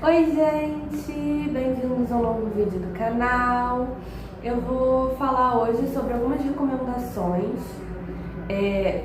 Oi gente, bem-vindos a um novo vídeo do canal. Eu vou falar hoje sobre algumas recomendações.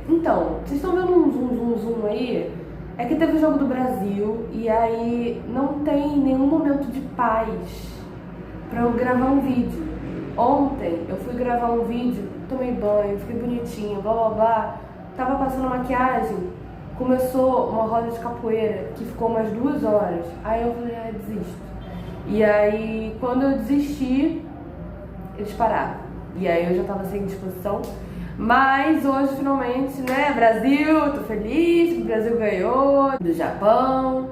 Então, vocês estão vendo um zoom aí? É que teve o Jogo do Brasil e aí não tem nenhum momento de paz pra eu gravar um vídeo. Ontem eu fui gravar um vídeo, tomei banho, fiquei bonitinha, blá blá blá, tava passando maquiagem. Começou uma roda de capoeira que ficou umas 2 horas. Aí eu falei, desisto. E aí, quando eu desisti, eles pararam. E aí eu já tava sem disposição. Mas hoje, finalmente, né, Brasil, tô feliz que o Brasil ganhou do Japão,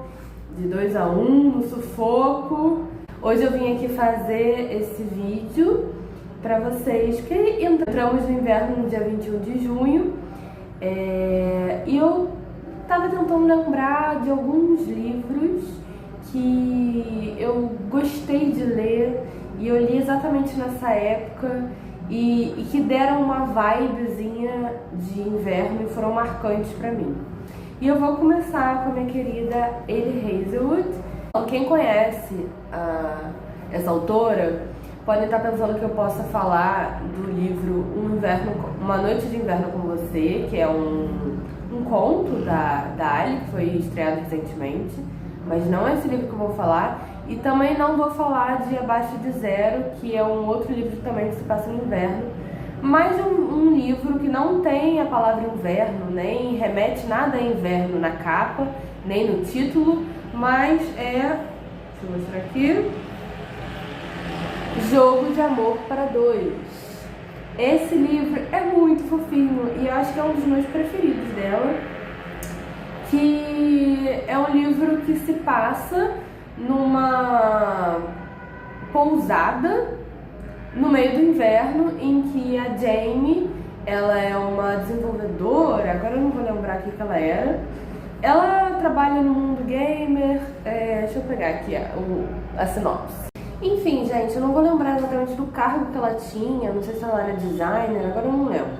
de 2-1, no sufoco. Hoje eu vim aqui fazer esse vídeo pra vocês, porque entramos no inverno no dia 21 de junho. E eu tava tentando lembrar de alguns livros que eu gostei de ler e eu li exatamente nessa época e que deram uma vibezinha de inverno e foram marcantes pra mim. E eu vou começar com a minha querida Elie Hazelwood. Quem conhece essa autora pode estar pensando que eu possa falar do livro Uma Noite de Inverno com Você, que é um conto da Ali, que foi estreado recentemente, mas não é esse livro que eu vou falar. E também não vou falar de Abaixo de Zero, que é um outro livro também que se passa no inverno, mas um livro que não tem a palavra inverno, nem remete nada a inverno na capa, nem no título, mas deixa eu mostrar aqui, Jogo de Amor para Dois. Esse livro é muito fofinho e eu acho que é um dos meus preferidos dela, que é um livro que se passa numa pousada no meio do inverno, em que a Jamie, ela é uma desenvolvedora, agora eu não vou lembrar o que ela era. Ela trabalha no mundo gamer, deixa eu pegar aqui a sinopse. Enfim, gente, eu não vou lembrar exatamente do cargo que ela tinha, não sei se ela era designer, agora eu não lembro.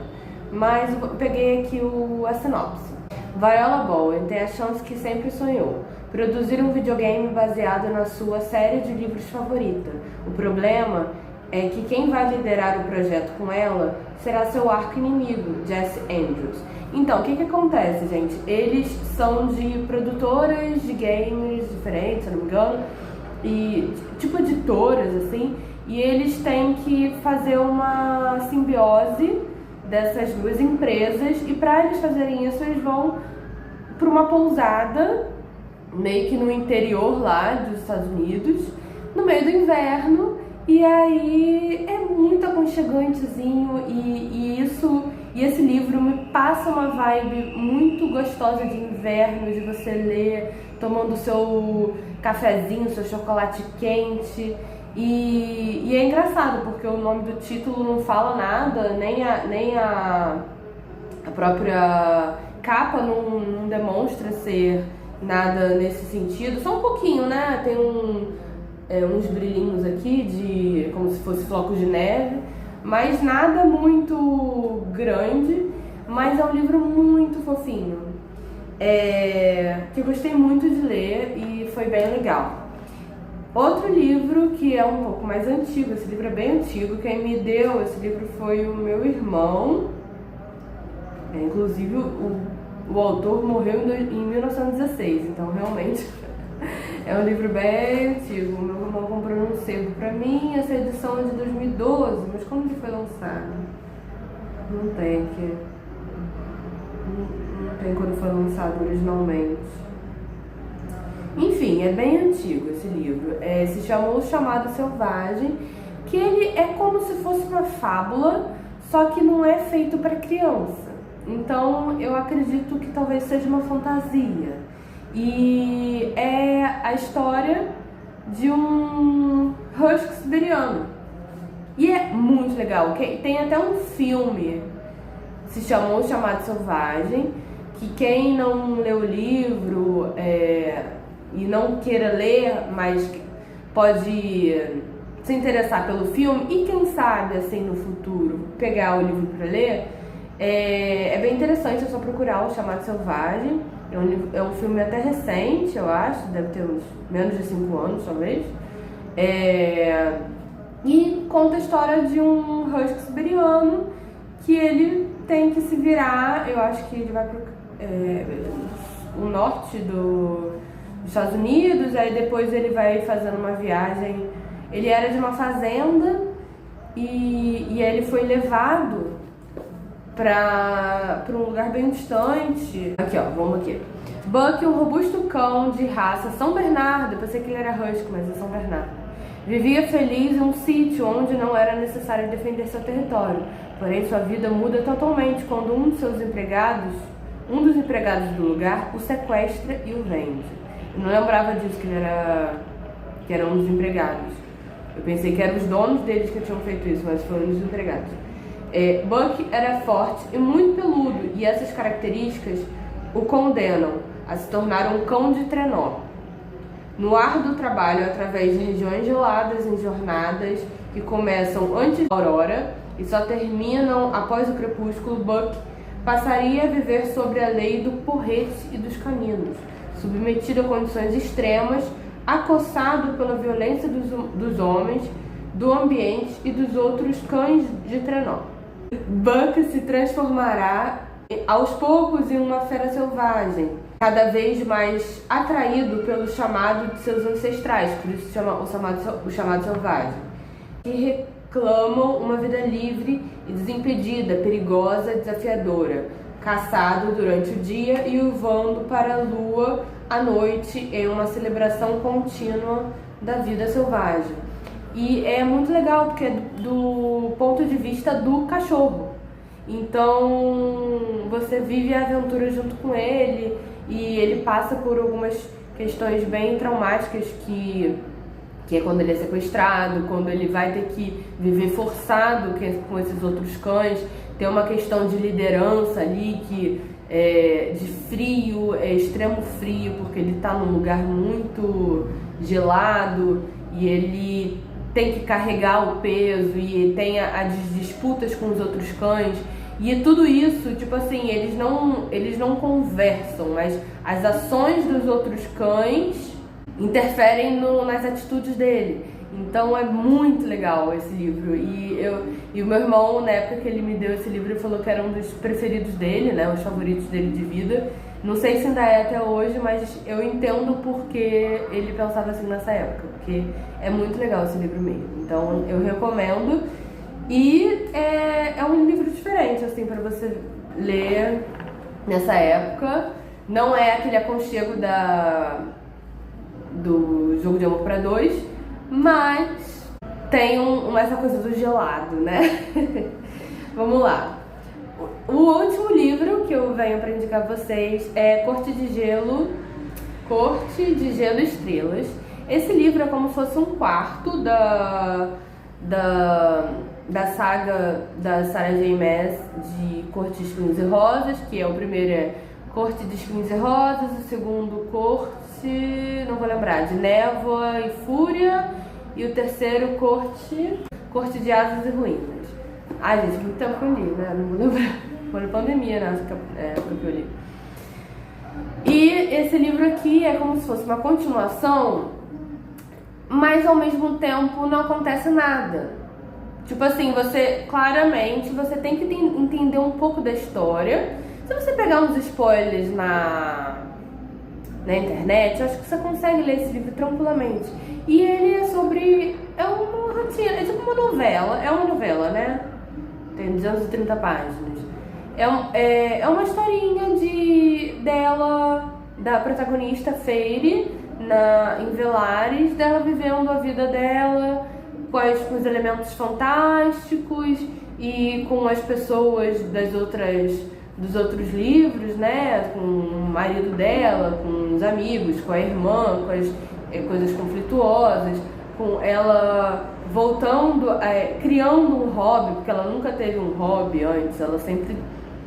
Mas eu peguei aqui a sinopse. Viola Bowen tem a chance que sempre sonhou: produzir um videogame baseado na sua série de livros favorita. O problema é que quem vai liderar o projeto com ela será seu arqui-inimigo, Jesse Andrews. Então, o que acontece, gente? Eles são de produtoras de games diferentes, se não me engano, e tipo editoras, assim, e eles têm que fazer uma simbiose dessas duas empresas, e para eles fazerem isso, eles vão para uma pousada meio que no interior lá dos Estados Unidos, no meio do inverno, e aí é muito aconchegantezinho, e esse livro me passa uma vibe muito gostosa de inverno, de você ler tomando seu cafezinho, seu chocolate quente. E é engraçado porque o nome do título não fala nada, nem a própria capa não demonstra ser nada nesse sentido. Só um pouquinho, né? Tem uns brilhinhos aqui, como se fosse flocos de neve, mas nada muito grande. Mas é um livro muito fofinho, que eu gostei muito de ler e foi bem legal. Outro livro que é um pouco mais antigo, esse livro é bem antigo, quem me deu esse livro foi o meu irmão. Inclusive o autor morreu em 1916, então realmente é um livro bem antigo. O meu irmão comprou num sebo pra mim, essa edição é de 2012, mas quando ele foi lançado? Não tem aqui. Não tem quando foi lançado originalmente. Enfim, é bem antigo esse livro. Se chama O Chamado Selvagem, que ele é como se fosse uma fábula, só que não é feito para criança. Então eu acredito que talvez seja uma fantasia. E é a história de um husky siberiano. E é muito legal. Tem até um filme, se chama O Chamado Selvagem, que quem não leu o livro e não queira ler, mas pode se interessar pelo filme e quem sabe, assim, no futuro, pegar o livro para ler, é bem interessante, é só procurar O Chamado Selvagem. É um filme até recente, eu acho, deve ter uns menos de 5 anos, talvez. E conta a história de um husky siberiano que ele tem que se virar. Eu acho que ele vai pro o norte dos Estados Unidos, aí depois ele vai fazendo uma viagem. Ele era de uma fazenda e aí ele foi levado para um lugar bem distante. Aqui, ó, vamos aqui. Buck, um robusto cão de raça São Bernardo, eu pensei que ele era husky, mas é São Bernardo, vivia feliz em um sítio onde não era necessário defender seu território. Porém, sua vida muda totalmente quando um dos empregados do lugar o sequestra e o vende. Eu não lembrava disso, que era um dos empregados. Eu pensei que eram os donos deles que tinham feito isso, mas foram os empregados. Buck era forte e muito peludo, e essas características o condenam a se tornar um cão de trenó. No árduo trabalho através de regiões geladas em jornadas que começam antes da aurora e só terminam após o crepúsculo, Buck passaria a viver sobre a lei do porrete e dos caninos, submetido a condições extremas, acossado pela violência dos homens, do ambiente e dos outros cães de trenó. Buck se transformará aos poucos em uma fera selvagem, cada vez mais atraído pelo chamado de seus ancestrais, por isso o chamado selvagem, que reclamam uma vida livre e desimpedida, perigosa, desafiadora, caçado durante o dia e uivando para a lua à noite em uma celebração contínua da vida selvagem. E é muito legal porque é do ponto de vista do cachorro. Então você vive a aventura junto com ele e ele passa por algumas questões bem traumáticas que é quando ele é sequestrado, quando ele vai ter que viver forçado com esses outros cães. Tem uma questão de liderança ali, de frio, extremo frio, porque ele está num lugar muito gelado e ele tem que carregar o peso e tem as disputas com os outros cães. E tudo isso, tipo assim, eles não conversam, mas as ações dos outros cães interferem nas atitudes dele. Então é muito legal esse livro. E o meu irmão, na época que ele me deu esse livro, ele falou que era um dos preferidos dele, né? Os favoritos dele de vida. Não sei se ainda é até hoje, mas eu entendo porque ele pensava assim nessa época. Porque é muito legal esse livro mesmo. Então eu recomendo. E é um livro diferente, assim, pra você ler nessa época. Não é aquele aconchego do Jogo de Amor para Dois, mas tem essa coisa do gelado, né? Vamos lá. O último livro que eu venho para indicar pra vocês é Corte de Gelo e Estrelas. Esse livro é como se fosse um quarto da saga da Sarah J. Maas de Corte de Espinhos e Rosas, que é o primeiro é Corte de Espinhos e Rosas, o segundo Corte, não vou lembrar, de Névoa e Fúria, e o terceiro Corte de Asas e Ruínas. Ai, gente, muito tempo que eu li, né? Não vou lembrar. Foi na pandemia, né? Época que eu li. E esse livro aqui é como se fosse uma continuação, mas ao mesmo tempo não acontece nada. Tipo assim, claramente você tem que entender um pouco da história. Se você pegar uns spoilers na internet, eu acho que você consegue ler esse livro tranquilamente. E ele é uma rotina, é tipo uma novela. É uma novela, né? Tem 230 páginas. É uma historinha da protagonista Feyre, em Velares, dela vivendo a vida dela com os elementos fantásticos e com as pessoas dos outros livros, né? Com o marido dela, com os amigos, com a irmã, com as coisas conflituosas, com ela voltando, criando um hobby, porque ela nunca teve um hobby antes, ela sempre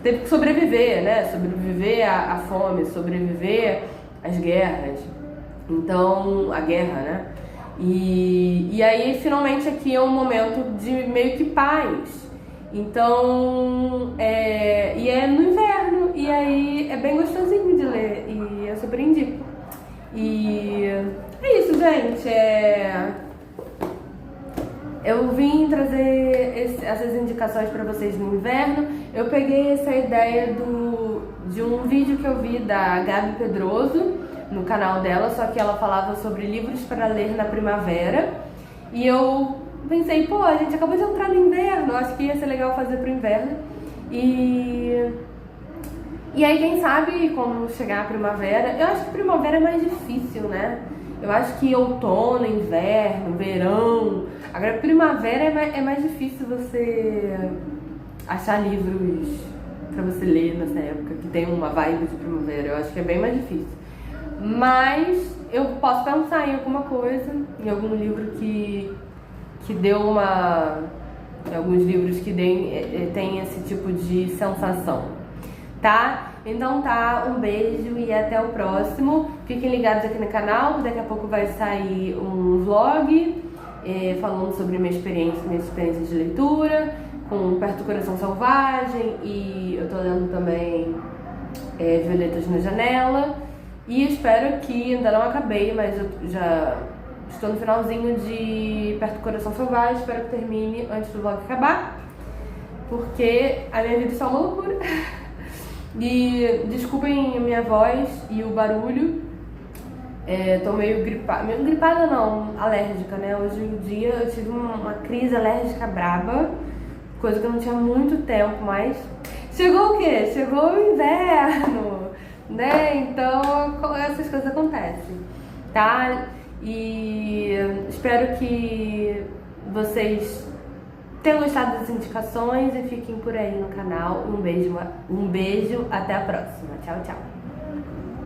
teve que sobreviver, né? Sobreviver à fome, sobreviver às guerras. Então, a guerra, né? E aí, finalmente, aqui é um momento de meio que paz. Então, e é no inverno, e aí é bem gostosinho de ler. indico. E é isso, gente. Eu vim trazer essas indicações para vocês no inverno. Eu peguei essa ideia de um vídeo que eu vi da Gabi Pedroso no canal dela, só que ela falava sobre livros para ler na primavera. E eu pensei, pô, a gente acabou de entrar no inverno, acho que ia ser legal fazer pro inverno. E aí, quem sabe, quando chegar a primavera, eu acho que primavera é mais difícil, né? Eu acho que outono, inverno, verão. Agora, primavera é mais difícil você achar livros pra você ler nessa época, que tem uma vibe de primavera. Eu acho que é bem mais difícil. Mas eu posso pensar em alguma coisa, em algum livro que deu uma... Alguns livros que tem esse tipo de sensação, tá? Então tá, um beijo e até o próximo. Fiquem ligados aqui no canal, daqui a pouco vai sair um vlog falando sobre minha experiência de leitura, com Perto do Coração Selvagem, e eu tô lendo também Violetas na Janela. E espero que, ainda não acabei, mas eu já estou no finalzinho de Perto do Coração Selvagem, espero que termine antes do vlog acabar, porque a minha vida é só uma loucura. E desculpem a minha voz e o barulho, tô meio gripada não, alérgica, né? Hoje em dia eu tive uma crise alérgica braba, coisa que eu não tinha há muito tempo, mas chegou o quê? Chegou o inverno, né? Então essas coisas acontecem, tá? E espero que vocês tenham gostado das indicações e fiquem por aí no canal. Um beijo, até a próxima. Tchau, tchau.